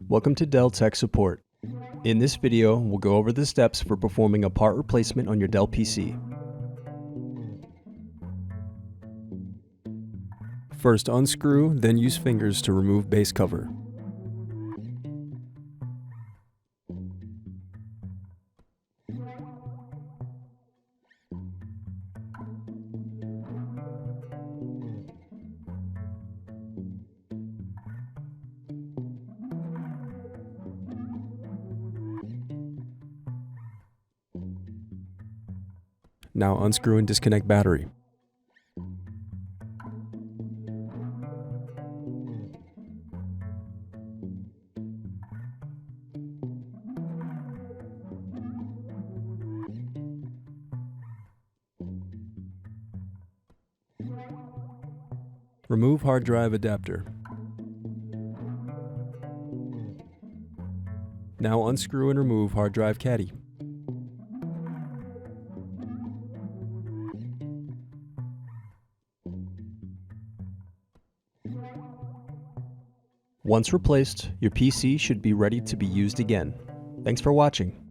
Welcome to Dell Tech Support. In this video, we'll go over the steps for performing a part replacement on your Dell PC. First unscrew, then use fingers to remove base cover. Now unscrew and disconnect battery. Remove hard drive adapter. Now unscrew and remove hard drive caddy. Once replaced, your PC should be ready to be used again. Thanks for watching.